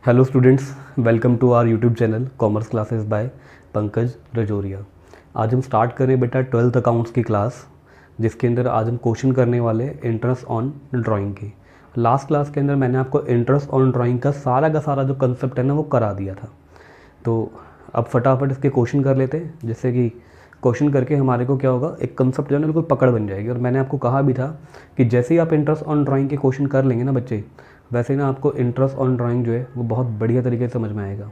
Hello students, welcome to our YouTube channel commerce classes by Pankaj Rajoria. आज हम start करें बेटा 12th अकाउंट्स की क्लास, जिसके अंदर आज हम क्वेश्चन करने वाले इंटरेस्ट ऑन ड्राइंग की। लास्ट क्लास के अंदर मैंने आपको इंटरेस्ट ऑन ड्राइंग का सारा जो कंसेप्ट है ना वो करा दिया था। तो अब फटाफट इसके क्वेश्चन कर लेते हैं, जिससे कि क्वेश्चन करके हमारे को क्या होगा, एक कंसेप्ट जो है ना बिल्कुल पकड़ बन जाएगी। और मैंने आपको कहा भी था कि जैसे ही आप इंटरेस्ट ऑन ड्राइंग के क्वेश्चन कर लेंगे ना बच्चे, वैसे ना आपको इंटरेस्ट ऑन ड्राइंग जो है वो बहुत बढ़िया तरीके से समझ में आएगा।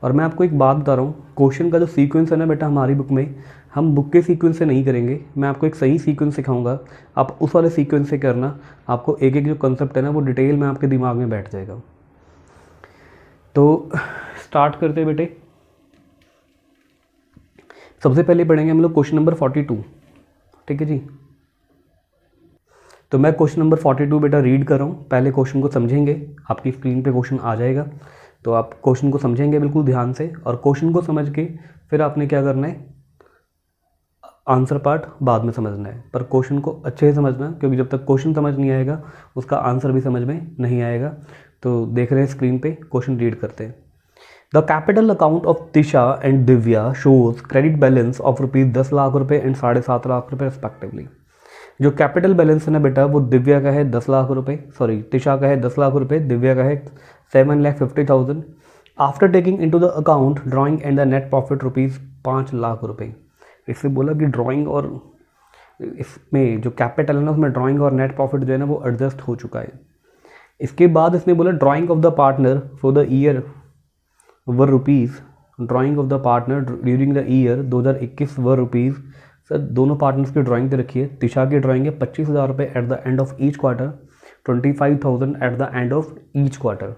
और मैं आपको एक बात बता रहा हूँ, क्वेश्चन का जो सीक्वेंस है ना बेटा हमारी बुक में, हम बुक के सीक्वेंस से नहीं करेंगे। मैं आपको एक सही सीक्वेंस सिखाऊंगा, आप उस वाले सीक्वेंस से करना। आपको एक एक जो कंसेप्ट है ना वो डिटेल में आपके दिमाग में बैठ जाएगा। तो स्टार्ट करते हैं बेटे। सबसे पहले पढ़ेंगे हम लोग क्वेश्चन नंबर 42। ठीक है जी। तो मैं क्वेश्चन नंबर 42 बेटा रीड कर रहा हूँ। पहले क्वेश्चन को समझेंगे, आपकी स्क्रीन पे क्वेश्चन आ जाएगा, तो आप क्वेश्चन को समझेंगे बिल्कुल ध्यान से। और क्वेश्चन को समझ के फिर आपने क्या करना है, आंसर पार्ट बाद में समझना है। पर क्वेश्चन को अच्छे से समझना, क्योंकि जब तक क्वेश्चन समझ नहीं आएगा उसका आंसर भी समझ में नहीं आएगा। तो देख रहे हैं स्क्रीन पे, क्वेश्चन रीड करते हैं। The capital account of Tisha and Divya shows credit balance of rupees 10 lakh रुपए एंड 7.5 लाख रुपए रिस्पेक्टिवली। जो कैपिटल बैलेंस है ना बेटा वो दिव्या का है 10 लाख रुपए, सॉरी तिशा का है 10 लाख रुपए, दिव्या का है 7,50,000। After taking into the account drawing and the net profit rupees 5 lakh रुपए। इससे बोला कि ड्राइंग और इसमें जो कैपिटल है ना उसमें ड्राइंग और नेट प्रॉफिट जो है ना वो एडजस्ट हो चुका है। इसके बाद इसने बोला drying of the partner for the year were rupees, drying of the partner during the year 2021 were rupees. Sir दोनों पार्टनर्स की ड्राइंग दे रखी है। तिशा की ड्राइंग है 25,000 रुपये at the end of each quarter, 25,000 at the end of each quarter.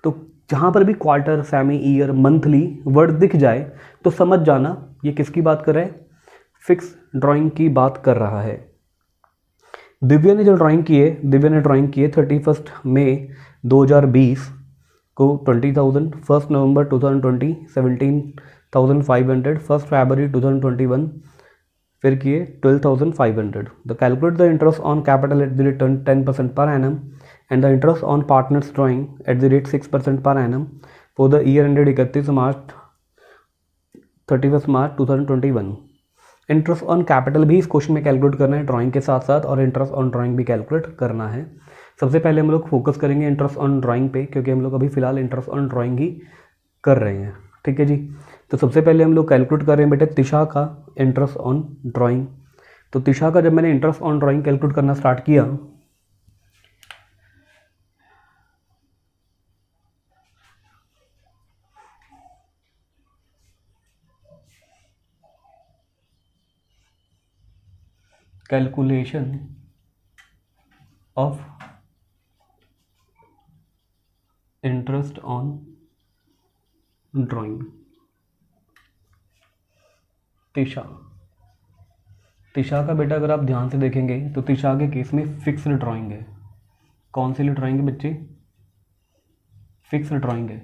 तो जहाँ पर भी quarter, semi, year, monthly word दिख जाए तो समझ जाना ये किसकी बात कर रहा है, फिक्स ड्राइंग की बात कर रहा है। दिव्या ने जो ड्राइंग की है, दिव्या ने ड्राइंग की है 31 मई 2020 को 20,000, 1 नवंबर 2020 17,500, 1 फरवरी 2021 फिर किए 12,500। The calculate the interest on capital at the return 10% per annum and the interest on partners drawing at the rate 6% per annum for the year ended 31 March 2021। Interest on capital भी इस question में calculate करना है drawing के साथ साथ, और interest on drawing भी कैलकुलेट करना है। सबसे पहले हम लोग फोकस करेंगे इंटरेस्ट ऑन ड्राइंग पे, क्योंकि हम लोग अभी फिलहाल इंटरेस्ट ऑन ड्राइंग ही कर रहे हैं। ठीक है जी। तो सबसे पहले हम लोग कैलकुलेट कर रहे हैं बेटे तिशा का इंटरेस्ट ऑन ड्राइंग। तो तिशा का जब मैंने इंटरेस्ट ऑन ड्राइंग कैलकुलेट करना स्टार्ट किया, calculation of interest on drawing, Tisha का बेटा अगर आप ध्यान से देखेंगे तो तिशा के केस में फिक्स्ड ड्राइंग है। कौन सी ड्राइंग है बच्चे, फिक्स्ड ड्राइंग है।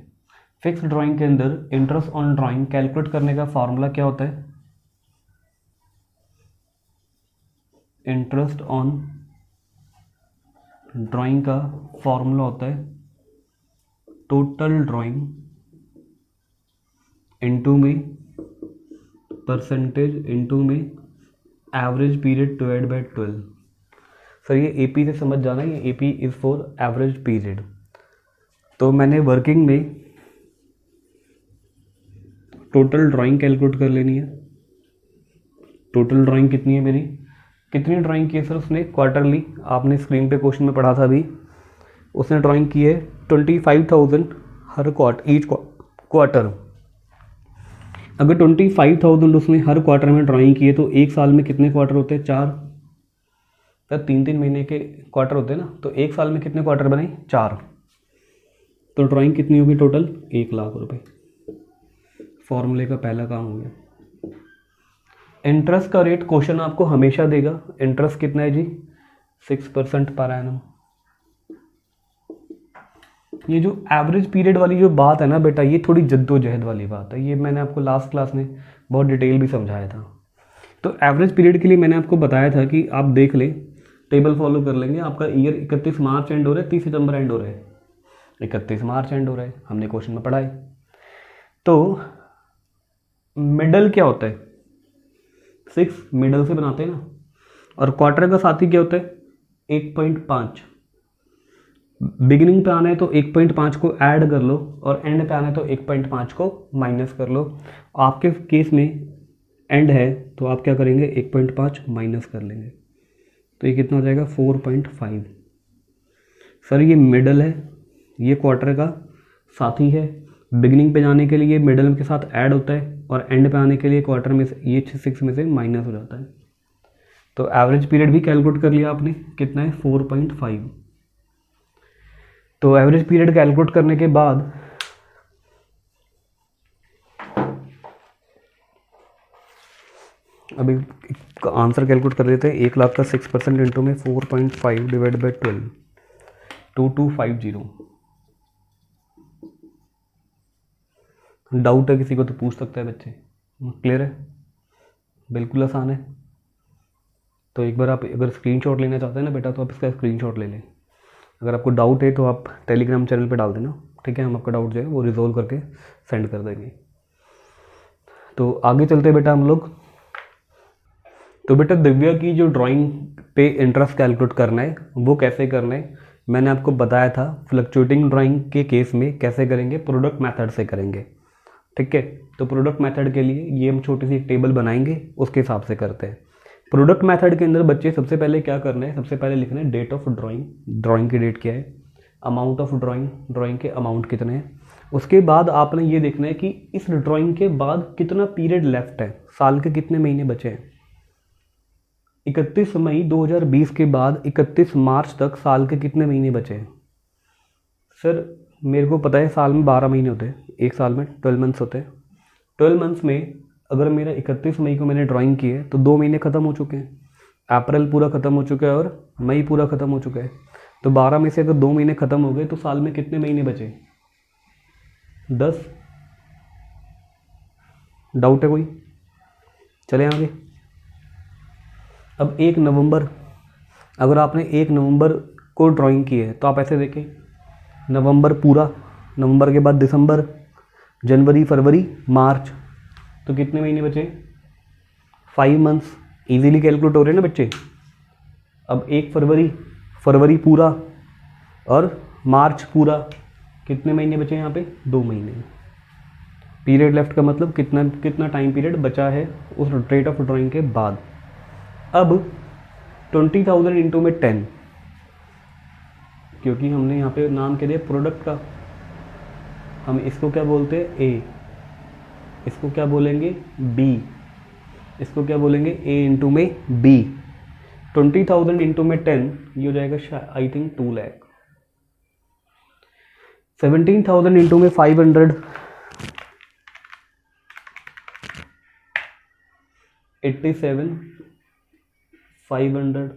फिक्स्ड ड्राइंग के अंदर इंटरेस्ट ऑन ड्राइंग कैलकुलेट करने का फॉर्मूला क्या होता है, इंटरेस्ट ऑन ड्राइंग का फॉर्मूला होता है टोटल ड्राइंग इनटू में परसेंटेज इनटू में average period divide by 12। Sir ये एपी से समझ जाना, ये AP is for average period. तो मैंने वर्किंग में टोटल ड्राइंग कैलकुलेट कर लेनी है। टोटल ड्राइंग कितनी है मेरी, कितनी ड्राइंग की है सर उसने क्वार्टरली, आपने स्क्रीन पे क्वेश्चन में पढ़ा था अभी। उसने ड्राइंग की है 25,000 हर ईच क्वार्टर। अगर 25,000 उसने हर क्वार्टर में ड्राइंग की है तो एक साल में कितने क्वार्टर होते हैं, 4। तो 3-3 महीने के क्वार्टर होते हैं ना, तो एक साल में कितने क्वार्टर बने, 4। तो ड्राइंग कितनी होगी टोटल, 1 लाख रुपए। फॉर्मूले का पहला काम हो गया। इंटरेस्ट का रेट क्वेश्चन आपको हमेशा देगा। इंटरेस्ट कितना है जी, 6% पर एनम। ये जो एवरेज पीरियड वाली जो बात है ना बेटा, ये थोड़ी जद्दोजहद वाली बात है। ये मैंने आपको लास्ट क्लास में बहुत डिटेल भी समझाया था। तो एवरेज पीरियड के लिए मैंने आपको बताया था कि आप देख लें, टेबल फॉलो कर लेंगे। आपका ईयर 31 मार्च एंड हो रहा है, 30 सितंबर एंड हो रहा है। 31 मार्च एंड हो रहा है, हमने क्वेश्चन में पढ़ा है। तो मिडल क्या होता है, 6 मिडल से बनाते हैं ना। और क्वार्टर का साथी क्या होता है, 1.5। बिगिनिंग पे आना है तो 1.5 को ऐड कर लो, और एंड पे आना है तो 1.5 को माइनस कर लो। आपके केस में एंड है तो आप क्या करेंगे, 1.5 माइनस कर लेंगे, तो ये कितना हो जाएगा, 4.5। सर ये मिडल है, ये क्वार्टर का साथी है। बिगिनिंग पे जाने के लिए मिडल के साथ ऐड होता है, और एंड पे आने के लिए क्वार्टर में से ये 6 में से माइनस हो जाता है। तो एवरेज पीरियड भी कैलकुलेट कर लिया आपने, कितना है, 4.5। तो एवरेज पीरियड कैलकुलेट करने के बाद अभी आंसर कैलकुलेट कर लेते हैं। 1 लाख का 6% इंटू में 4.5 डिवाइड बाई 12, 2250। डाउट है किसी को तो पूछ सकता है बच्चे, क्लियर है, बिल्कुल आसान है। तो एक बार आप अगर स्क्रीनशॉट लेना चाहते हैं ना बेटा, तो आप इसका स्क्रीनशॉट ले लें। अगर आपको डाउट है तो आप टेलीग्राम चैनल पे डाल देना, ठीक है, हम आपका डाउट जो है वो रिजोल्व करके सेंड कर देंगे। तो आगे चलते हैं बेटा हम लोग। तो बेटा दिव्या की जो ड्राइंग पे इंटरेस्ट कैलकुलेट करना है वो कैसे करना है, मैंने आपको बताया था। फ्लक्चुएटिंग ड्राइंग के केस में कैसे करेंगे, प्रोडक्ट मेथड से करेंगे, ठीक है। तो प्रोडक्ट मेथड के लिए ये हम छोटी सी एक टेबल बनाएंगे, उसके हिसाब से करते हैं। प्रोडक्ट मेथड के अंदर बच्चे सबसे पहले क्या करना है, सबसे पहले लिखना है डेट ऑफ ड्राइंग, ड्राइंग की डेट क्या है, अमाउंट ऑफ ड्राइंग, ड्राइंग के अमाउंट कितने हैं। उसके बाद आपने ये देखना है कि इस ड्राइंग के बाद कितना पीरियड लेफ्ट है, साल के कितने महीने बचे हैं। 31 मई 2020 के बाद 31 मार्च तक साल के कितने महीने बचे हैं। सर मेरे को पता है साल में 12 महीने होते हैं, एक साल में 12 मंथ्स होते हैं। 12 मंथ्स में अगर मेरा 31 मई को मैंने ड्राइंग की है तो 2 महीने ख़त्म हो चुके हैं, अप्रैल पूरा ख़त्म हो चुका है और मई पूरा ख़त्म हो चुका है। तो 12 में से अगर 2 महीने ख़त्म हो गए तो साल में कितने महीने बचे, 10। डाउट है कोई, चले आगे। अब 1 नवंबर, अगर आपने 1 नवंबर को ड्राइंग की है तो आप ऐसे देखें, नवंबर पूरा, नवंबर के बाद दिसंबर, जनवरी, फरवरी, मार्च, तो कितने महीने बचे, 5 मंथ्स। इजीली कैलकुलेट हो रहे हैं ना बच्चे। अब 1 फरवरी, फरवरी पूरा और मार्च पूरा, कितने महीने बचे यहाँ पे, 2 महीने। पीरियड लेफ्ट का मतलब कितना कितना टाइम पीरियड बचा है उस डेट ऑफ ड्राइंग के बाद। अब 20,000 इंटू में 10, क्योंकि हमने यहाँ पे नाम क्या दिया प्रोडक्ट का, हम इसको क्या बोलते हैं, ए, इसको क्या बोलेंगे, बी, इसको क्या बोलेंगे, ए इंटू में बी। 20,000 इंटू में 10, ये हो जाएगा आई थिंक 2 लाख। 17,000 इंटू में 500, 87, 500,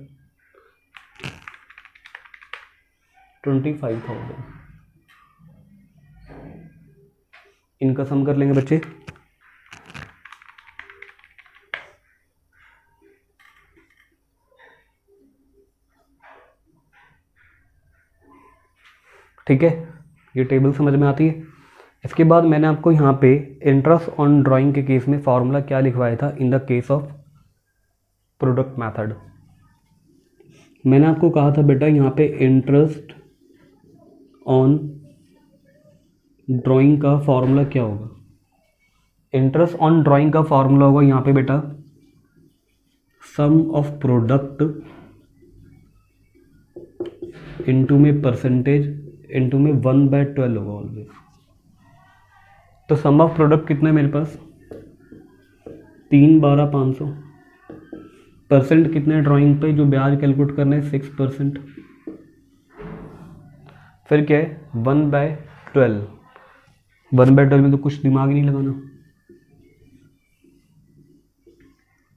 25,000। इनका सम कर लेंगे बच्चे। ठीक है, ये टेबल समझ में आती है। इसके बाद मैंने आपको यहाँ पे इंटरेस्ट ऑन ड्राइंग के केस में फॉर्मूला क्या लिखवाया था, in the case of product method. मैंने आपको कहा था बेटा यहाँ पे इंटरेस्ट ऑन ड्राइंग का फॉर्मूला क्या होगा। इंटरेस्ट ऑन ड्राइंग का फॉर्मूला होगा यहाँ पे बेटा सम ऑफ प्रोडक्ट इनटू में परसेंटेज इनटू में 1/12 होगा ऑलवेज। तो सम ऑफ प्रोडक्ट कितना है मेरे पास, 3, 12, 500। परसेंट कितने ड्राइंग पे जो ब्याज कैलकुलेट करना है, 6%। फिर क्या है, 1/12। 1/12 में तो कुछ दिमाग नहीं लगाना,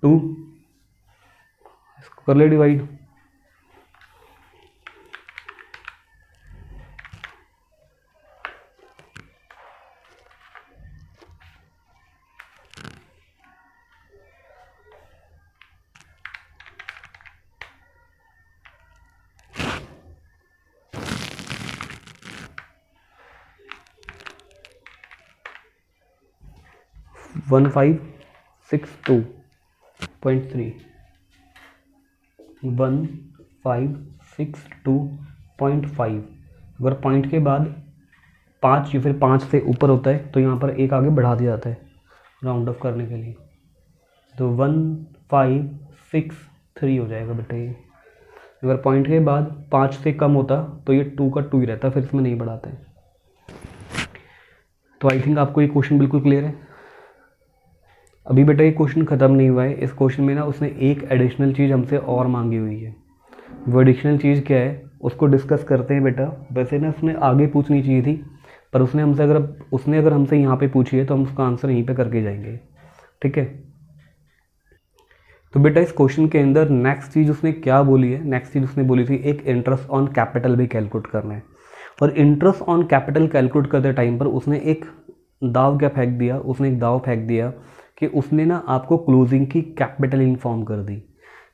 2, इसको कर ले डिवाइड। 1562.3 1562.5। अगर पॉइंट के बाद 5 या फिर 5 से ऊपर होता है तो यहाँ पर एक आगे बढ़ा दिया जाता है राउंड ऑफ करने के लिए, तो 1563 हो जाएगा बेटा ये। अगर पॉइंट के बाद 5 से कम होता तो ये 2 का 2 ही रहता, फिर इसमें नहीं बढ़ाते हैं। तो आई थिंक आपको ये क्वेश्चन बिल्कुल क्लियर है। अभी बेटा ये क्वेश्चन ख़त्म नहीं हुआ है। इस क्वेश्चन में ना उसने एक एडिशनल चीज़ हमसे और मांगी हुई है। वो एडिशनल चीज़ क्या है उसको डिस्कस करते हैं बेटा। वैसे ना उसने आगे पूछनी चाहिए थी, पर उसने अगर हमसे यहाँ पे पूछी है तो हम उसका आंसर यहीं पे करके जाएंगे, ठीक है। तो बेटा इस क्वेश्चन के अंदर नेक्स्ट चीज़ उसने क्या बोली है, नेक्स्ट चीज़ उसने बोली थी एक इंटरेस्ट ऑन कैपिटल भी कैलकुलेट करना है। और इंटरेस्ट ऑन कैपिटल कैलकुलेट करते टाइम पर उसने एक दाव फेंक दिया कि उसने ना आपको क्लोजिंग की कैपिटल इन्फॉर्म कर दी।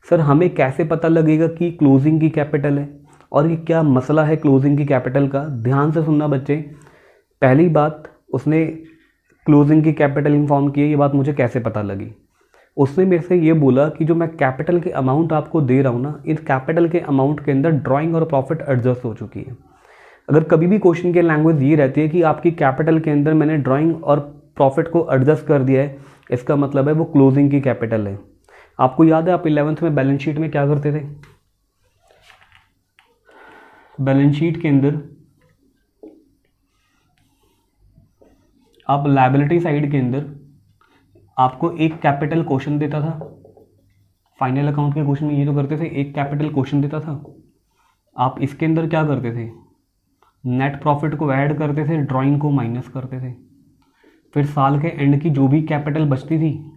सर हमें कैसे पता लगेगा कि क्लोजिंग की कैपिटल है और ये क्या मसला है क्लोजिंग की कैपिटल का? ध्यान से सुनना बच्चे। पहली बात, उसने क्लोजिंग की कैपिटल इन्फॉर्म की है, ये बात मुझे कैसे पता लगी? उसने मेरे से ये बोला कि जो मैं कैपिटल के अमाउंट आपको दे रहा हूँ ना, इस कैपिटल के अमाउंट के अंदर ड्राइंग और प्रॉफिट एडजस्ट हो चुकी है। अगर कभी भी क्वेश्चन की लैंग्वेज ये रहती है कि आपकी कैपिटल के अंदर मैंने ड्राइंग और प्रॉफिट को एडजस्ट कर दिया है, इसका मतलब है वो क्लोजिंग की कैपिटल है। आपको याद है आप 11th में बैलेंस शीट में क्या करते थे? बैलेंस शीट के अंदर आप लायबिलिटी साइड के अंदर आपको एक कैपिटल क्वेश्चन देता था। फाइनल अकाउंट के क्वेश्चन में ये तो करते थे, एक कैपिटल क्वेश्चन देता था। आप इसके अंदर क्या करते थे? नेट प्रॉफिट को ऐड करते थे, ड्राइंग को माइनस करते थे, फिर साल के एंड की जो भी कैपिटल बचती थी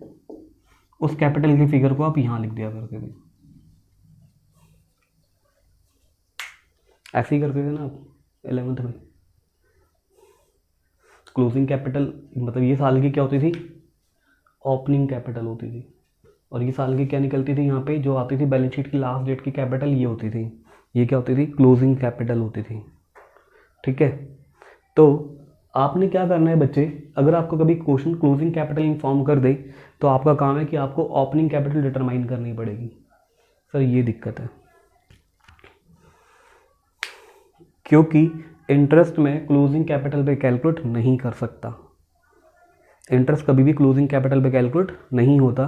उस कैपिटल की फिगर को आप यहां लिख दिया करते थे। ऐसे ही करते थे ना आप 11th में। क्लोजिंग कैपिटल मतलब ये साल की क्या होती थी? ओपनिंग कैपिटल होती थी। और ये साल की क्या निकलती थी? यहाँ पे जो आती थी बैलेंस शीट की लास्ट डेट की कैपिटल ये होती थी। ये क्या होती थी? क्लोजिंग कैपिटल होती थी, ठीक है। तो आपने क्या करना है बच्चे, अगर आपको कभी क्वेश्चन क्लोजिंग कैपिटल इन्फॉर्म कर दे तो आपका काम है कि आपको ओपनिंग कैपिटल डिटरमाइन करनी पड़ेगी। सर ये दिक्कत है क्योंकि इंटरेस्ट में क्लोजिंग कैपिटल पे कैलकुलेट नहीं कर सकता। इंटरेस्ट कभी भी क्लोजिंग कैपिटल पे कैलकुलेट नहीं होता।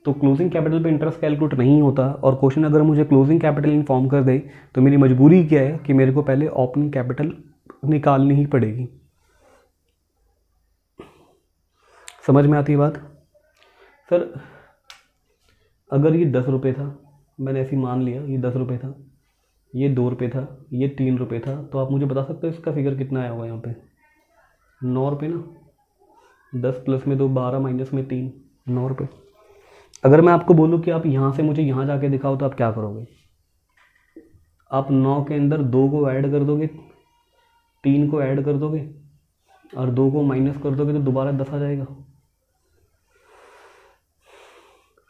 तो क्लोजिंग कैपिटल पे इंटरेस्ट कैलकुलेट नहीं होता और क्वेश्चन अगर मुझे क्लोजिंग कैपिटल इन्फॉर्म कर दे तो मेरी मजबूरी क्या है कि मेरे को पहले ओपनिंग कैपिटल निकालनी ही पड़ेगी। समझ में आती है बात? सर अगर ये 10 रुपये था, मैंने ऐसे मान लिया ये 10 रुपये था, ये 2 रुपये था, ये 3 रुपये था, तो आप मुझे बता सकते हो इसका फिगर कितना आया होगा? यहाँ पे 9 रुपये ना। 10 प्लस में 2 12 माइनस में 3 9 रुपये। अगर मैं आपको बोलूँ कि आप यहाँ से मुझे यहाँ जाके दिखाओ तो आप क्या करोगे? आप 9 के अंदर 2 को ऐड कर दोगे, 3 को ऐड कर दोगे और 2 को माइनस कर दोगे तो दोबारा 10 आ जाएगा।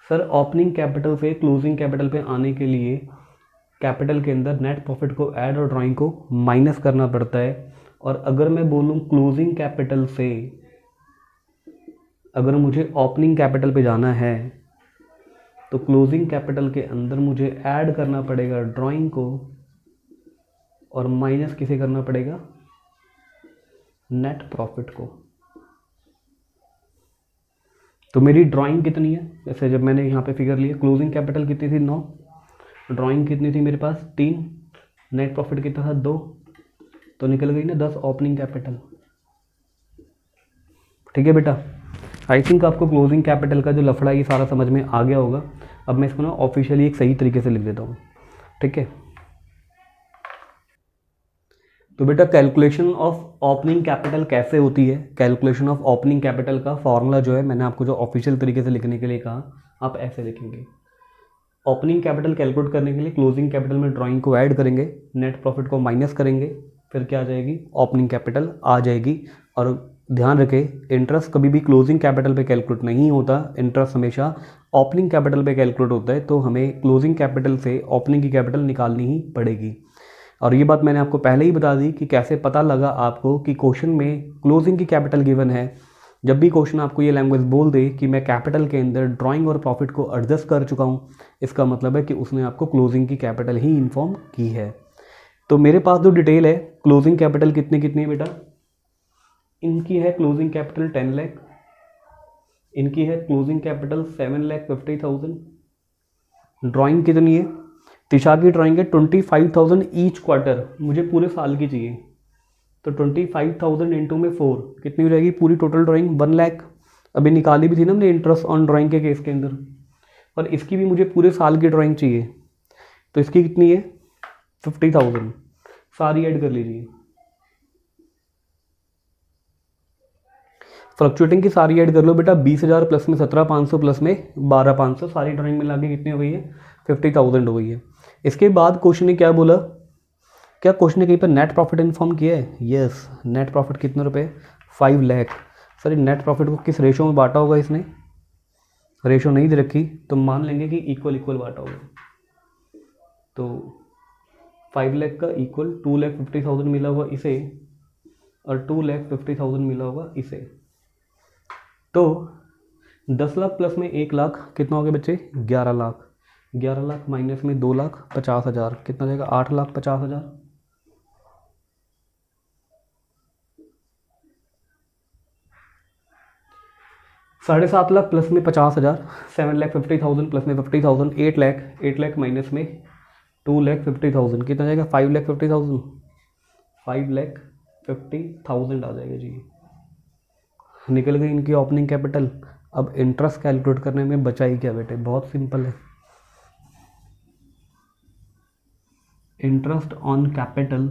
सर ओपनिंग कैपिटल से क्लोजिंग कैपिटल पे आने के लिए कैपिटल के अंदर नेट प्रॉफिट को ऐड और ड्राइंग को माइनस करना पड़ता है। और अगर मैं बोलूँ क्लोजिंग कैपिटल से अगर मुझे ओपनिंग कैपिटल पे जाना है तो क्लोजिंग कैपिटल के अंदर मुझे ऐड करना पड़ेगा ड्राइंग को और माइनस किसे करना पड़ेगा? नेट प्रॉफिट को। तो मेरी ड्राइंग कितनी है? जैसे जब मैंने यहाँ पे फिगर लिया, क्लोजिंग कैपिटल कितनी थी? 9, ड्राइंग कितनी थी मेरे पास? 3, नेट प्रॉफिट कितना था? 2, तो निकल गई ना 10 ओपनिंग कैपिटल। ठीक है बेटा, आई थिंक आपको क्लोजिंग कैपिटल का जो लफड़ा है ये सारा समझ में आ गया होगा। अब मैं इसको ना ऑफिशियली एक सही तरीके से लिख देता हूँ, ठीक है। तो बेटा कैलकुलेशन ऑफ ओपनिंग कैपिटल कैसे होती है? कैलकुलेशन ऑफ ओपनिंग कैपिटल का फॉर्मूला जो है मैंने आपको जो ऑफिशियल तरीके से लिखने के लिए कहा, आप ऐसे लिखेंगे। ओपनिंग कैपिटल कैलकुलेट करने के लिए क्लोजिंग कैपिटल में ड्राइंग को ऐड करेंगे, नेट प्रॉफिट को माइनस करेंगे, फिर क्या आ जाएगी? ओपनिंग कैपिटल आ जाएगी। और ध्यान रखें इंटरेस्ट कभी भी क्लोजिंग कैपिटल पे कैलकुलेट नहीं होता, इंटरेस्ट हमेशा ओपनिंग कैपिटल पे कैलकुलेट होता है। तो हमें क्लोजिंग कैपिटल से ओपनिंग की कैपिटल निकालनी ही पड़ेगी। और ये बात मैंने आपको पहले ही बता दी कि कैसे पता लगा आपको कि क्वेश्चन में क्लोजिंग की कैपिटल गिवन है जब भी क्वेश्चन आपको ये लैंग्वेज बोल दे कि मैं कैपिटल के अंदर ड्राइंग और प्रॉफिट को एडजस्ट कर चुका हूँ, इसका मतलब है कि उसने आपको क्लोजिंग की कैपिटल ही इन्फॉर्म की है। तो मेरे पास जो डिटेल है क्लोजिंग कैपिटल कितनी है बेटा, इनकी है क्लोजिंग कैपिटल 10 लाख, इनकी है क्लोजिंग कैपिटल 7,50,000। ड्राइंग कितनी है, तिशा की ड्राइंग है 25,000 ईच क्वार्टर, मुझे पूरे साल की चाहिए। तो 25,000 इंटू में 4 कितनी हो जाएगी पूरी टोटल ड्राइंग, 1 लाख। अभी निकाली भी थी ना हमने इंटरेस्ट ऑन ड्राइंग के केस के अंदर। और इसकी भी मुझे पूरे साल की ड्राइंग चाहिए, तो इसकी कितनी है 50,000, सारी ऐड कर लीजिए। फ्लक्चुएटिंग की सारी ऐड कर लो बेटा, 20,000 प्लस में 17,500 प्लस में 12,500, सारी ड्राइंग मिला के कितनी हो गई है 50,000 हो गई है। इसके बाद क्वेश्चन ने क्या बोला, क्या क्वेश्चन ने कहीं पर नेट प्रॉफिट इन्फॉर्म किया है? यस, नेट प्रॉफिट कितने रुपए 5 लाख। सर नेट प्रॉफिट को किस रेशो में बांटा होगा इसने, रेशो नहीं दे रखी तो मान लेंगे कि इक्वल बांटा होगा। तो 5 लाख का इक्वल 2,50,000 मिला होगा इसे और 2,50,000 मिला होगा इसे। तो 10 लाख प्लस में 1 लाख कितना हो गया बच्चे 11 लाख। 11 लाख माइनस में 2,50,000 कितना जाएगा 8,50,000। 7.5 लाख प्लस में 50,000, 7,50,000 प्लस में 50,000, 8 लाख। 8 लाख माइनस में 2,50,000 कितना जाएगा 5,50,000। 5,50,000 आ जाएगा जी, निकल गई इनकी ओपनिंग कैपिटल। अब इंटरेस्ट कैलकुलेट करने में बचा ही क्या बेटे, बहुत सिंपल है। इंटरेस्ट ऑन कैपिटल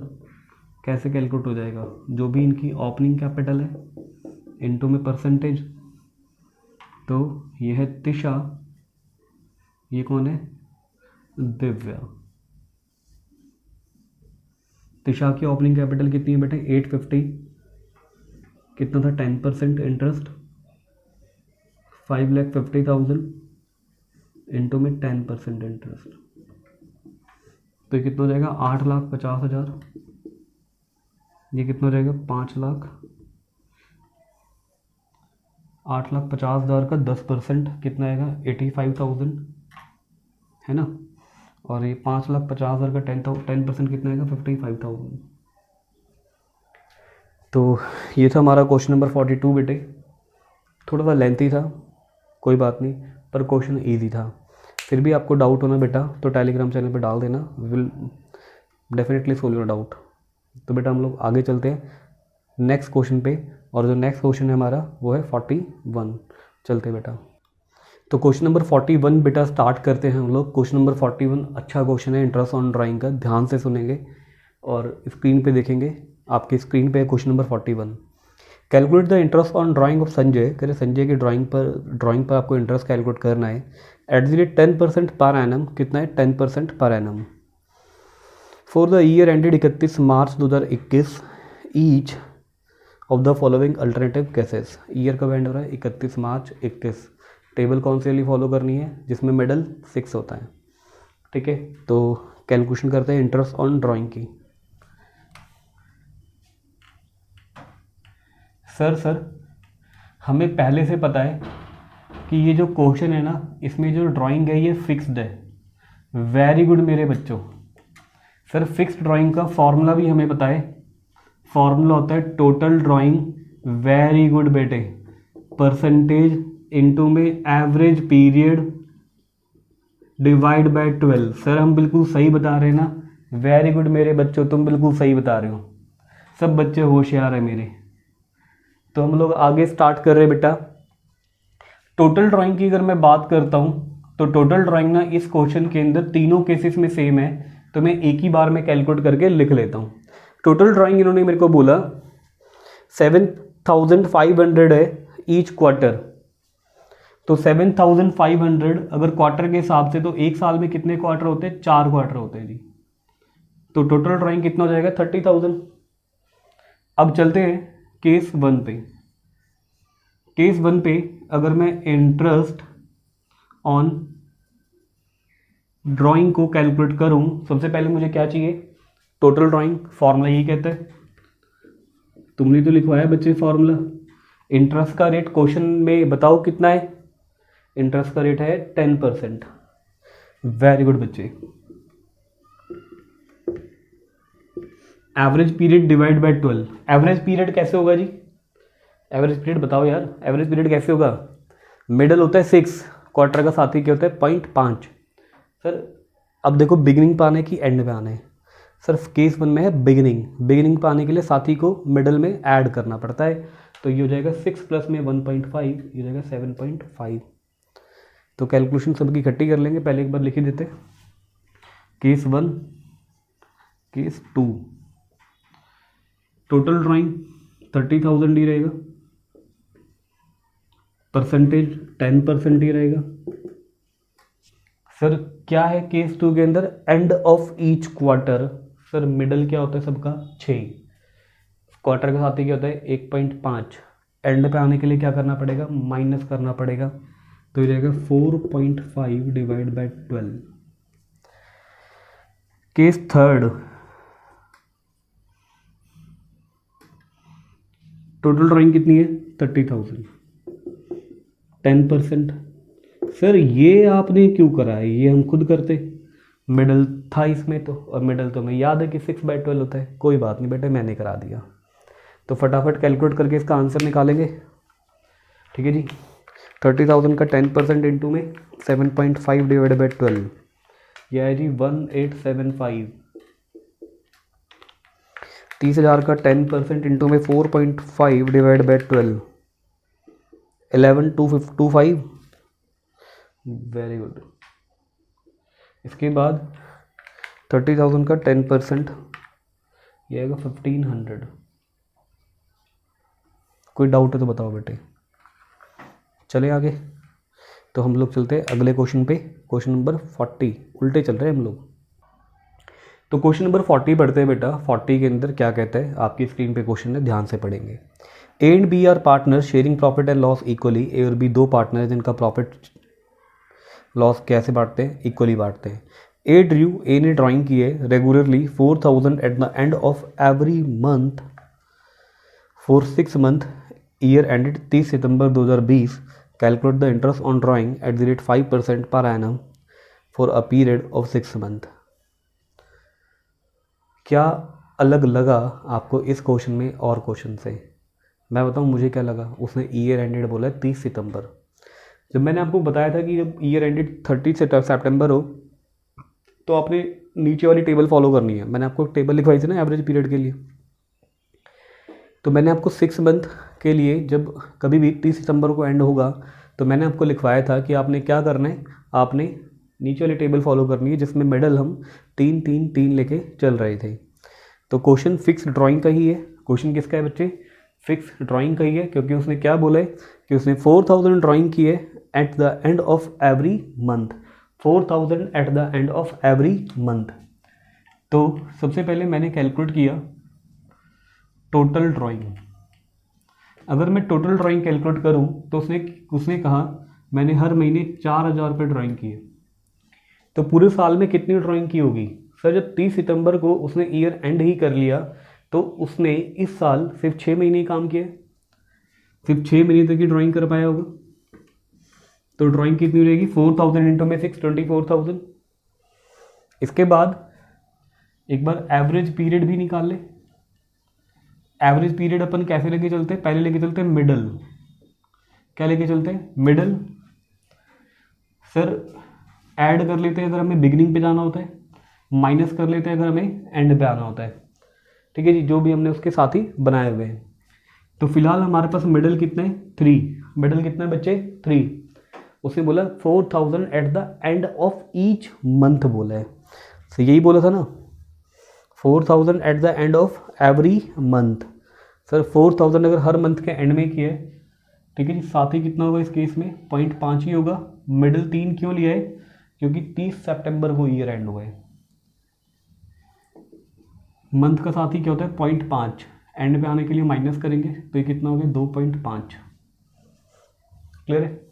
कैसे कैलकुलेट हो जाएगा, जो भी इनकी ओपनिंग कैपिटल है इनटू में परसेंटेज। तो ये है तिशा, ये कौन है दिव्या। तिशा की ओपनिंग कैपिटल कितनी है बेटे 850, कितना था 10% इंटरेस्ट, 5,50,000 इंटू में 10% इंटरेस्ट, तो ये कितना हो जाएगा 8,50,000। ये कितना हो जाएगा 5 लाख। 8,50,000 का 10% कितना आएगा 85,000 है ना, और ये 5,50,000 का 10% कितना आएगा 55,000। तो ये था हमारा क्वेश्चन नंबर 42 बेटे। थोड़ा सा लेंथी था, कोई बात नहीं, पर क्वेश्चन इजी था। फिर भी आपको डाउट होना बेटा तो टेलीग्राम चैनल पे डाल देना, will definitely solve your doubt. तो बेटा हम लोग आगे चलते हैं नेक्स्ट क्वेश्चन पे, और जो नेक्स्ट क्वेश्चन है हमारा वो है 41। चलते हैं बेटा। तो क्वेश्चन नंबर 41 बेटा स्टार्ट करते हैं हम लोग। क्वेश्चन नंबर 41 अच्छा क्वेश्चन है इंटरेस्ट ऑन ड्राइंग का, ध्यान से सुनेंगे और स्क्रीन पे देखेंगे। आपकी स्क्रीन पे question number 41, calculate the interest on drying of Sanjay. कह रहे संजय की ड्राइंग पर आपको इंटरेस्ट कैलकुलेट करना है at the rate 10% per annum. कितना है 10% per annum for the year ended 31 March 2021 each of the following alternative cases. Year कब एंड हो रहा है 31 मार्च 21। टेबल कौन सी वाली फॉलो करनी है जिसमें मिडल 6 होता है, ठीक है। तो कैलकुलेशन करते हैं इंटरेस्ट ऑन ड्राइंग की। सर हमें पहले से पता है कि ये जो क्वेश्चन है ना इसमें जो ड्राइंग है ये फिक्स्ड है। वेरी गुड मेरे बच्चों। सर फिक्स्ड ड्राइंग का फॉर्मूला भी हमें पता है, फॉर्मूला होता है टोटल ड्राइंग। वेरी गुड बेटे, परसेंटेज इनटू में average period divide by 12। Sir हम बिल्कुल सही बता रहे हैं ना, वेरी गुड मेरे बच्चों, तुम बिल्कुल सही बता रहे हो, सब बच्चे होशियार है मेरे। तो हम लोग आगे स्टार्ट कर रहे हैं बेटा। टोटल ड्राइंग की अगर मैं बात करता हूं तो टोटल ड्राइंग ना इस क्वेश्चन के अंदर तीनों केसेस में सेम है, तो मैं एक ही बार में कैलकुलेट करके लिख लेता हूं। टोटल ड्राइंग इन्होंने मेरे को बोला 7,500 है ईच क्वार्टर। तो 7,500 अगर क्वार्टर के हिसाब से, तो एक साल में कितने क्वार्टर होते हैं 4 क्वार्टर होते हैं जी। तो टोटल ड्राइंग कितना हो जाएगा 30,000। अब चलते हैं केस 1 पे। केस 1 पे अगर मैं इंटरेस्ट ऑन ड्राइंग को कैलकुलेट करूं, सबसे पहले मुझे क्या चाहिए टोटल ड्राइंग। फॉर्मूला यही कहता है, तुमने तो लिखवाया बच्चे फॉर्मूला, इंटरेस्ट का रेट क्वेश्चन में बताओ कितना है, इंटरेस्ट का रेट है 10%। वेरी गुड बच्चे। Average period divide by 12, average period कैसे होगा जी, एवरेज पीरियड बताओ यार, एवरेज पीरियड कैसे होगा, मिडल होता है 6, क्वार्टर का साथी क्या होता है 0.5। सर अब देखो बिगिनिंग पे आने की एंड पे आना है, सर केस 1 में है बिगिनिंग, बिगिनिंग पे आने के लिए साथी को मिडल में ऐड करना पड़ता है, तो ये हो जाएगा 6 प्लस में 1.5, ये हो जाएगा 7.5। तो कैलकुलेशन सबकी इकट्ठी कर लेंगे, पहले एक बार लिख ही देते, केस 1 केस 2, टोटल ड्राइंग 30,000 ही रहेगा, परसेंटेज 10% ही रहेगा। सर क्या है केस 2 के अंदर, end of each quarter, sir middle क्या होता है सबका 6, क्वार्टर के साथ ही क्या होता है 1.5, एंड पे आने के लिए क्या करना पड़ेगा, माइनस करना पड़ेगा, तो ये रहेगा 4.5 divide by 12। Case 3, total drawing कितनी है 30,000, 10%। सर ये आपने क्यों करा है, ये हम खुद करते, मिडल था इसमें तो, और मिडल तो हमें याद है कि 6/12 होता है, कोई बात नहीं बेटे मैंने करा दिया। तो फटाफट कैलकुलेट करके इसका आंसर निकालेंगे, ठीक है जी। 30,000 का 10% इंटू में 7.5 डिवाइड बाई 12, यह है जी 1875। 30,000 का 10% इंटू में 4.5 डिवाइड बाई 12, 11,225। Very good. इसके बाद 30,000 का 10% ये आएगा 1,500। कोई डाउट है तो बताओ बेटे। चले आगे, तो हम लोग चलते हैं अगले क्वेश्चन पे, क्वेश्चन नंबर 40। उल्टे चल रहे हैं हम लोग। तो क्वेश्चन नंबर 40 पढ़ते हैं बेटा। 40 के अंदर क्या कहता है, आपकी स्क्रीन पे क्वेश्चन है, ध्यान से पढ़ेंगे। A and B are partner sharing profit and loss equally. A और बी दो पार्टनर हैं जिनका प्रॉफिट लॉस कैसे बांटते हैं, इक्वली बांटते हैं। ए ड्रू, ए ने ड्राइंग की है regularly 4,000 at the end of every month for 6 month, year ended 30 September 2020। Calculate the interest on drawing at the rate 5% per annum for a period of 6 month. क्या अलग लगा आपको इस क्वेश्चन में और क्वेश्चन से? मैं बताऊं मुझे क्या लगा। उसने ईयर एंडेड बोला है 30 सितंबर। जब मैंने आपको बताया था कि जब ईयर एंडेड 30 सितंबर हो तो आपने नीचे वाली टेबल फॉलो करनी है। मैंने आपको टेबल लिखवाई थी ना एवरेज पीरियड के लिए। तो मैंने आपको 6 मंथ के लिए जब कभी भी 30 सितंबर को एंड होगा तो मैंने आपको लिखवाया था कि आपने क्या करना है, आपने नीचे वाली टेबल फॉलो करनी है जिसमें मेडल हम 3 3 3 लेके चल रहे थे। तो क्वेश्चन फिक्स ड्राइंग का ही है। क्वेश्चन किसका है बच्चे? फिक्स ड्राइंग का ही है, क्योंकि उसने क्या बोला है कि उसने 4,000 ड्राइंग की है at the end of every month. 4,000 at the end of every month. तो सबसे पहले मैंने कैलकुलेट किया टोटल ड्राइंग। अगर मैं टोटल ड्राइंग कैलकुलेट करूं तो उसने कहा मैंने हर महीने 4,000 रुपये ड्राइंग किए, तो पूरे साल में कितनी ड्राइंग की होगी? सर जब 30 सितंबर को उसने ईयर एंड ही कर लिया तो उसने इस साल सिर्फ 6 महीने ही काम किया, सिर्फ 6 महीने तक ही ड्राइंग कर पाया होगा। तो ड्राइंग कितनी रहेगी? 4,000 इंटू में 6, 24,000। इसके बाद एक बार एवरेज पीरियड भी निकाल ले। एवरेज पीरियड अपन कैसे लेके चलते हैं? पहले लेके चलते हैं मिडल। क्या लेके चलते हैं? मिडल। सर ऐड कर लेते हैं अगर हमें बिगिनिंग पे जाना होता है, माइनस कर लेते हैं अगर हमें एंड पे आना होता है। ठीक है जी, जो भी हमने उसके साथ ही बनाए हुए हैं। तो फिलहाल हमारे पास मिडल कितना है? 3। मिडल कितना है बच्चे? 3। उसने बोला 4,000 at the end of each month बोला है। तो यही बोला था ना, 4,000 at the end of every month. Sir 4,000 अगर हर मंथ के एंड में किया है, ठीक है जी, साथ ही कितना होगा इस केस में? 0.5 ही होगा। मिडल 3 क्यों लिया है? क्योंकि 30 सितंबर को ईयर एंड हुआ है। मंथ का साथ ही क्या होता है? 0.5। एंड पे आने के लिए माइनस करेंगे तो ये कितना हो गया? 2.5। क्लियर है?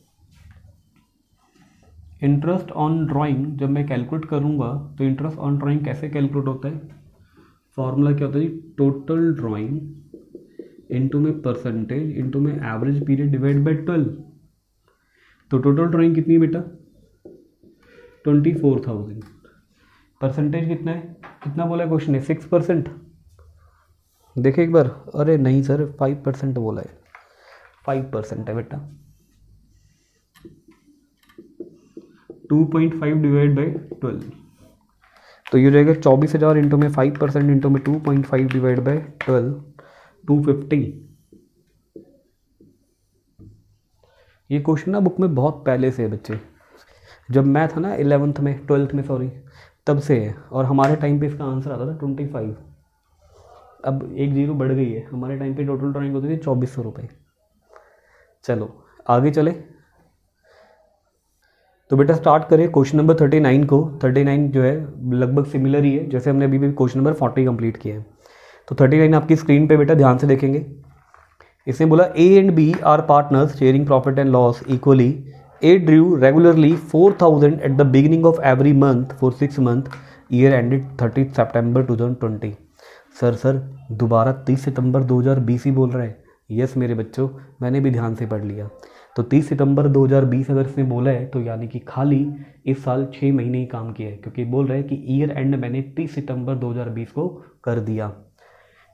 इंटरेस्ट ऑन ड्राइंग जब मैं कैलकुलेट करूंगा तो इंटरेस्ट ऑन ड्राइंग कैसे कैलकुलेट होता है? फॉर्मूला क्या होता है जी? टोटल ड्राइंग इंटू में परसेंटेज इंटू में एवरेज पीरियड डिवाइड बाई 12। तो टोटल ड्राइंग कितनी है बेटा? 24,000। परसेंटेज कितना है, कितना बोला है क्वेश्चन है? 6%। देखे एक बार, अरे नहीं सर 5% बोला है, 5% है बेटा। 2.5 डिवाइड बाई 12, तो ये रहेगा 24,000 इंटू में 5% इंटू में 2.5 डिवाइड बाई 12, 250। ये क्वेश्चन ना बुक में बहुत पहले से है बच्चे, जब मैं था ना 11th में 12th में सॉरी, तब से है। और हमारे टाइम पे इसका आंसर आता था 25। अब 1 0 बढ़ गई है, हमारे टाइम पे टोटल ड्राइंग होती थी 2400 रुपये। चलो आगे चले, तो बेटा स्टार्ट करें क्वेश्चन नंबर 39 को। 39 जो है लगभग सिमिलर ही है जैसे हमने अभी भी क्वेश्चन नंबर 40 कंप्लीट किया है। तो 39 आपकी स्क्रीन पे बेटा ध्यान से देखेंगे। इसने बोला A and B are partners sharing profit and loss equally. A drew regularly 4,000 at the beginning of every month for 6 month, year ended 30 September 2020। Sir दोबारा 30 सितंबर 2020 ही बोल रहा है। यस मेरे बच्चों, मैंने भी ध्यान से पढ़ लिया। तो 30 सितंबर 2020 अगर इसने बोला है तो यानी कि खाली इस साल 6 महीने ही काम किया है, क्योंकि बोल रहा है कि ईयर एंड मैंने 30 सितंबर 2020 को कर दिया।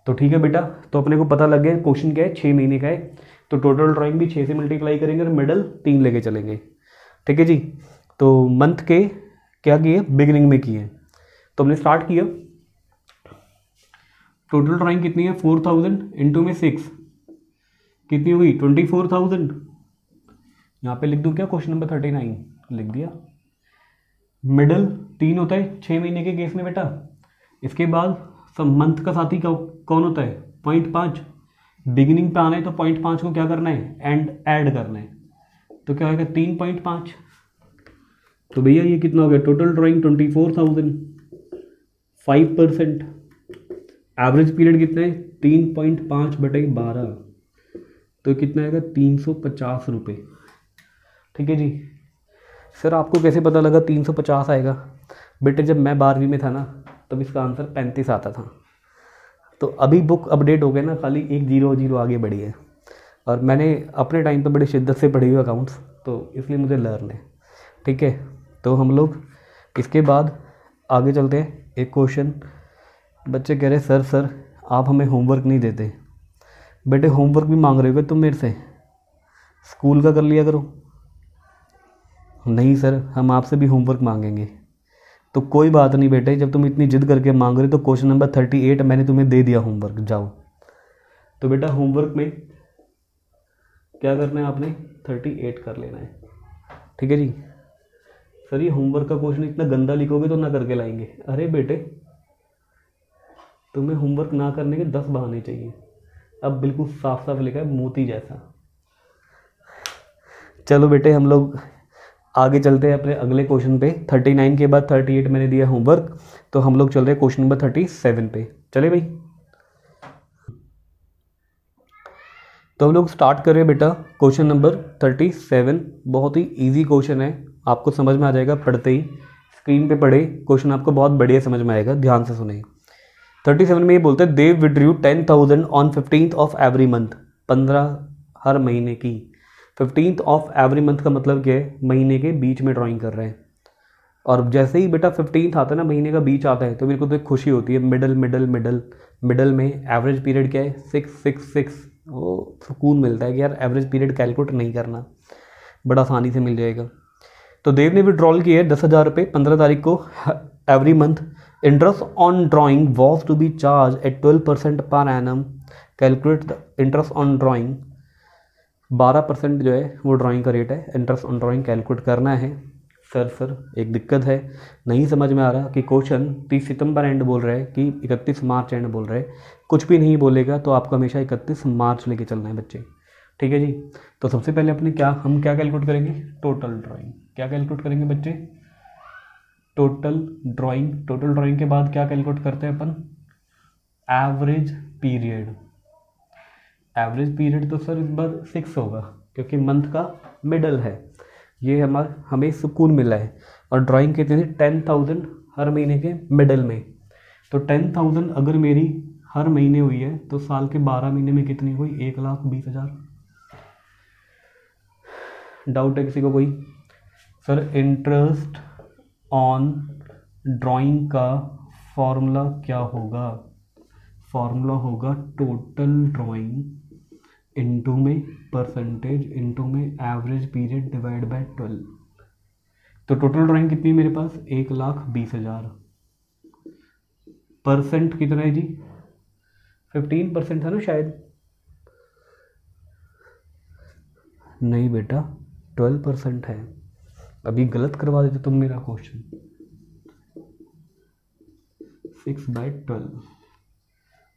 तो ठीक है बेटा, तो अपने को पता लग गया क्वेश्चन क्या है, 6 महीने का है। तो टोटल ड्राइंग भी 6 से मल्टीप्लाई करेंगे और मिडल 3 लेके चलेंगे। ठीक है जी। तो मंथ के क्या किए, बिगिनिंग में किए। तो हमने स्टार्ट किया। टोटल ड्राइंग कितनी है, 4,000 इंटू में 6 कितनी हुई, 24,000। यहाँ पे लिख दूँ क्या, क्वेश्चन नंबर 39 लिख दिया। मिडल 3 होता है 6 महीने के केस में बेटा। इसके बाद सब मंथ का साथी कौन होता है, 0.5। बिगिनिंग पे आना है तो 0.5 को क्या करना है, एंड ऐड करना है। तो क्या होगा 3.5। तो भैया ये कितना हो गया, टोटल ड्राइंग 24,000, 5%। एवरेज पीरियड कितना है, 3.5/12। तो कितना आएगा, 350 रुपये। ठीक है जी। सर आपको कैसे पता लगा 350 आएगा? बेटे जब मैं 12वीं में था ना तब इसका आंसर 35 आता था। तो अभी बुक अपडेट हो गया ना, खाली 1 0 आगे बढ़ी है। और मैंने अपने टाइम पे बड़ी शिद्दत से पढ़ी हुई अकाउंट्स, तो इसलिए मुझे लर्न है। ठीक है, तो हम लोग इसके बाद आगे चलते हैं। एक क्वेश्चन बच्चे कह रहे सर आप हमें होमवर्क नहीं देते। बेटे होमवर्क भी मांग रहे हो तुम मेरे से, स्कूल का कर लिया करो। नहीं सर, हम आपसे भी होमवर्क मांगेंगे। तो कोई बात नहीं बेटे, जब तुम इतनी जिद करके मांग रहे हो तो क्वेश्चन नंबर 38 मैंने तुम्हें दे दिया होमवर्क, जाओ। तो बेटा होमवर्क में क्या करना है आपने, 38 कर लेना है। ठीक है जी। सर ये होमवर्क का क्वेश्चन इतना गंदा लिखोगे तो ना करके लाएंगे। अरे बेटे तुम्हें होमवर्क ना करने के 10 बहाने चाहिए। अब बिल्कुल साफ साफ लिखा है मोती जैसा। चलो बेटे हम लोग आगे चलते हैं अपने अगले क्वेश्चन पे। 39 के बाद 38 मैंने दिया होमवर्क, तो हम लोग चल रहे हैं क्वेश्चन नंबर 37 पे। चले भाई, तो हम लोग स्टार्ट कर रहे हैं बेटा क्वेश्चन नंबर 37। बहुत ही इजी क्वेश्चन है, आपको समझ में आ जाएगा पढ़ते ही। स्क्रीन पे पढ़े क्वेश्चन, आपको बहुत बढ़िया समझ में आएगा, ध्यान से सुने। 37 में ये बोलते हैं Dev withdraw 10,000 on 15th of every month. 15 हर महीने की। 15th ऑफ एवरी मंथ का मतलब क्या है, महीने के बीच में ड्राइंग कर रहे हैं। और जैसे ही बेटा 15th आता है ना, महीने का बीच आता है, तो मेरे को तो एक खुशी होती है। मिडल मिडल मिडल मिडल में एवरेज पीरियड क्या है, 666। वो सुकून मिलता है कि यार एवरेज पीरियड कैलकुलेट नहीं करना, बड़ा आसानी से मिल जाएगा। तो देव ने विड्रॉल किया है 10,000 रुपये 15 तारीख को every month. Interest on drawing was to be charge at 12% per annum. Calculate the interest on drawing. 12% जो है वो ड्राइंग का रेट है। इंटरेस्ट ऑन ड्राइंग कैलकुलेट करना है। सर एक दिक्कत है, नहीं समझ में आ रहा कि क्वेश्चन 30 सितंबर एंड बोल रहा है कि 31 मार्च एंड बोल रहा है। कुछ भी नहीं बोलेगा तो आपको हमेशा 31 मार्च लेके चलना है बच्चे। ठीक है जी। तो सबसे पहले अपने हम क्या कैलकुलेट करेंगे, टोटल ड्राइंग। क्या कैलकुलेट करेंगे बच्चे, टोटल ड्राइंग। टोटल ड्राइंग के बाद क्या कैलकुलेट करते हैं अपन, एवरेज पीरियड। एवरेज पीरियड तो सर इस बार 6 होगा क्योंकि मंथ का मिडल है, ये हमें सुकून मिला है। और ड्राइंग कितनी थी, 10,000 हर महीने के मिडल में। तो 10,000 अगर मेरी हर महीने हुई है, तो साल के 12 महीने में कितनी हुई? 1,20,000। डाउट है किसी को कोई? सर इंटरेस्ट ऑन ड्राइंग का फॉर्मूला क्या होगा? फॉर्मूला होगा टोटल ड्राइंग इनटू में परसेंटेज इनटू में एवरेज पीरियड डिवाइड बाय 12। तो टोटल ड्राइंग कितनी है मेरे पास? 1,20,000। परसेंट कितना है जी? 15% था ना शायद? नहीं बेटा, 12% है। अभी गलत करवा देते तुम मेरा क्वेश्चन। 6/12,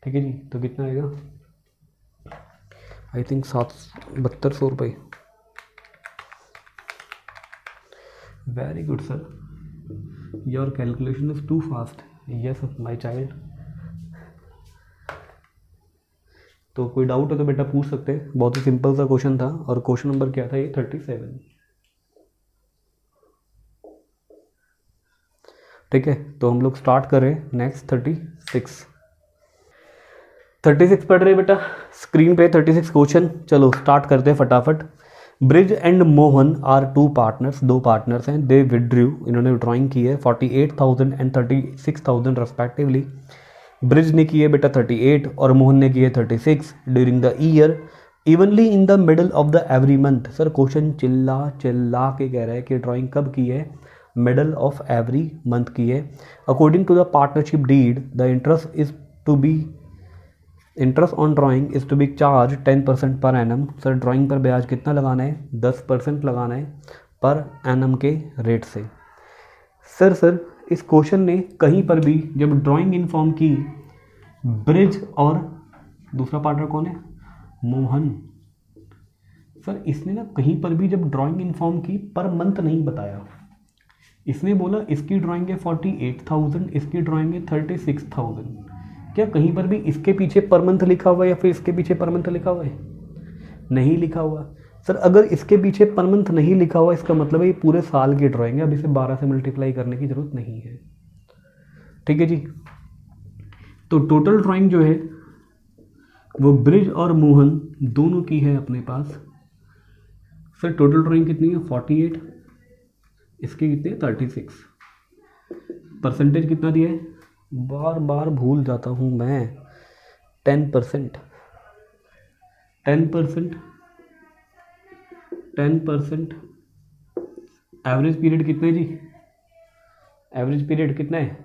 ठीक है जी। तो कितना आएगा? आई थिंक 7200 रुपये। Very good sir, your calculation is too fast. Yes my child. तो कोई डाउट है तो बेटा पूछ सकते हैं, बहुत ही सिंपल सा क्वेश्चन था। और क्वेश्चन नंबर क्या था ये? 37। ठीक है, तो हम लोग स्टार्ट करें नेक्स्ट 36 पढ़ रहे बेटा स्क्रीन पे 36 क्वेश्चन। चलो स्टार्ट करते हैं फटाफट। Brij and Mohan are two partners, दो पार्टनर्स हैं। दे विड्रू, इन्होंने ड्राइंग की है 48,000 एंड 36,000 रेस्पेक्टिवली। ब्रिज ने की है बेटा 38 और मोहन ने की है 36 during the year evenly in the middle of the every month. Sir question चिल्ला चिल्ला के कह रहा है कि ड्राइंग कब की है? मिडल ऑफ एवरी मंथ की है। According to the partnership deed the interest on drawing is to be charge 10% per annum. Sir drawing पर ब्याज कितना लगाना है? 10% लगाना है पर एनम के रेट से। सर इस क्वेश्चन ने कहीं पर भी जब ड्राइंग इन्फॉर्म की, ब्रिज और दूसरा पार्टनर कौन है? मोहन। सर इसने ना कहीं पर भी जब ड्राइंग इन्फॉर्म की पर मंथ नहीं बताया। इसने बोला इसकी ड्राइंग है 48,000, इसकी ड्राइंग है 36,000। क्या कहीं पर भी इसके पीछे पर मंथ लिखा हुआ है या फिर इसके पीछे पर मंथ लिखा हुआ है? नहीं लिखा हुआ। सर अगर इसके पीछे पर मंथ नहीं लिखा हुआ इसका मतलब है ये पूरे साल की ड्राइंग है। अब इसे 12 से मल्टीप्लाई करने की जरूरत नहीं है। ठीक है जी। तो टोटल ड्राइंग जो है वो ब्रिज और मोहन दोनों की है अपने पास। सर टोटल ड्राइंग कितनी है? 48, इसकी कितनी है? 36। परसेंटेज कितना दिया है? बार बार भूल जाता हूँ मैं। 10%। 10%। एवरेज पीरियड कितना है जी? एवरेज पीरियड कितना है?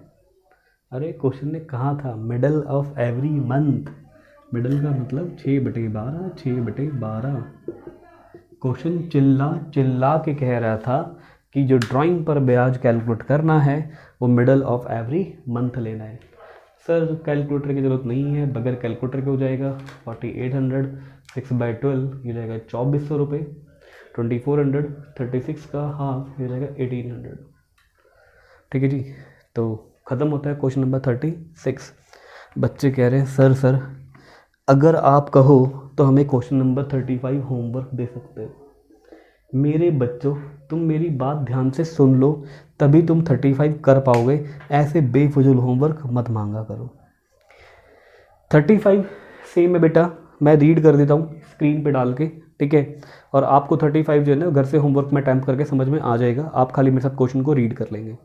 अरे क्वेश्चन ने कहा था middle of every month. Middle का मतलब 6/12, 6/12। क्वेश्चन चिल्ला चिल्ला के कह रहा था कि जो ड्राइंग पर ब्याज कैलकुलेट करना है वो मिडल ऑफ एवरी मंथ लेना है। सर कैलकुलेटर की ज़रूरत नहीं है, बगैर कैलकुलेटर के हो जाएगा। 4800 6/12 ये जाएगा 2400 रुपये। 2400 36 का हाफ ये जाएगा 1800। ठीक है जी। तो ख़त्म होता है क्वेश्चन नंबर 36। बच्चे कह रहे हैं सर अगर आप कहो तो हमें क्वेश्चन नंबर 35 होमवर्क दे सकते हो। मेरे बच्चों तुम मेरी बात ध्यान से सुन लो तभी तुम 35 कर पाओगे। ऐसे बेफजूल होमवर्क मत मांगा करो। 35 सेम है बेटा, मैं रीड कर देता हूँ स्क्रीन पे डाल के, ठीक है। और आपको 35 जो है ना घर से होमवर्क में टाइप करके समझ में आ जाएगा। आप खाली मेरे साथ क्वेश्चन को रीड कर लेंगे।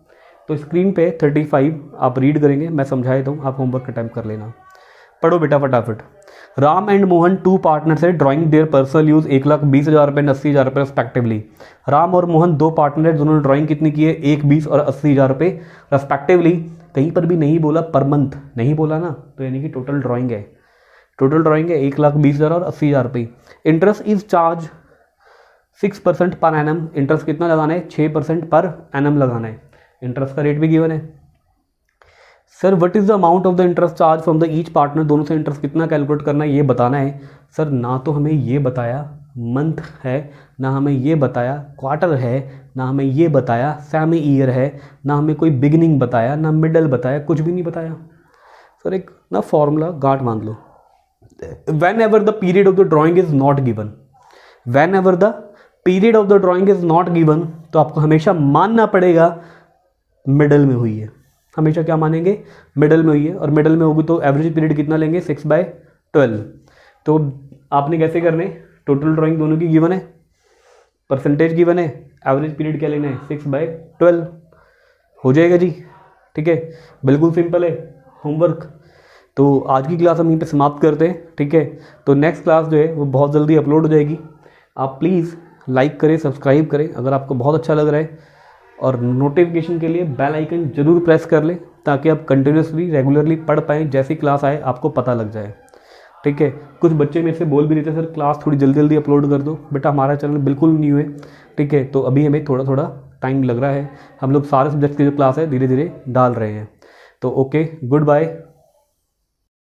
तो स्क्रीन पे 35 आप रीड करेंगे, मैं समझा देता हूँ, आप होमवर्क का टाइप कर लेना। पढ़ो बेटा फटाफट। Ram and Mohan two partners है ड्राइंग देयर पर्सनल यूज 1,20,000 रुपये 80,000 रुपये रेस्पेक्टिवली। राम और मोहन दो पार्टनर है, दोनों ने ड्राइंग कितनी की है? 1, 20 और 80,000 रुपये रेस्पेक्टिवली। कहीं पर भी नहीं बोला पर मंथ, नहीं बोला ना, तो यानी कि टोटल ड्राइंग है। टोटल ड्राइंग है 1,20,000 और 80,000 रुपये। Interest is charge 6% per annum. Interest कितना लगाना है? 6% पर एनम लगाना है। इंटरेस्ट का रेट भी गिवन है। Sir what is the amount of the interest charge from the each partner. दोनों से इंटरेस्ट कितना कैलकुलेट करना है ये बताना है। सर ना तो हमें ये बताया मंथ है, ना हमें ये बताया क्वार्टर है, ना हमें ये बताया सेमी ईयर है, ना हमें कोई बिगिनिंग बताया, ना मिडल बताया, कुछ भी नहीं बताया। सर एक ना फॉर्मूला गांठ बांध लो। Whenever the period of the drawing is not given, whenever the period of the drawing is not given, तो आपको हमेशा मानना पड़ेगा मिडल में हुई है। हमेशा क्या मानेंगे, मिडल में हुई है, और मिडल में होगी तो एवरेज पीरियड कितना लेंगे, 6/12। तो आपने कैसे करने, टोटल ड्राइंग दोनों की गिवन है, परसेंटेज गिवन है, एवरेज पीरियड क्या लेना है, 6/12 हो जाएगा जी। ठीक है, बिल्कुल सिंपल है होमवर्क। तो आज की क्लास हम यहीं पे समाप्त करते हैं। ठीक है, तो नेक्स्ट क्लास जो है वो बहुत जल्दी अपलोड हो जाएगी। आप प्लीज़ लाइक करें, सब्सक्राइब करें अगर आपको बहुत अच्छा लग रहा है, और नोटिफिकेशन के लिए बेल आइकन जरूर प्रेस कर लें ताकि आप कंटिन्यूसली रेगुलरली पढ़ पाएँ, जैसी क्लास आए आपको पता लग जाए। ठीक है, कुछ बच्चे मेरे से बोल भी रहे थे, सर क्लास थोड़ी जल्दी जल्दी अपलोड कर दो। बेटा हमारा चैनल बिल्कुल न्यू है, ठीक है, तो अभी हमें थोड़ा थोड़ा टाइम लग रहा है। हम लोग सारे सब्जेक्ट की जो क्लास है धीरे धीरे डाल रहे हैं। तो ओके, गुड बाय।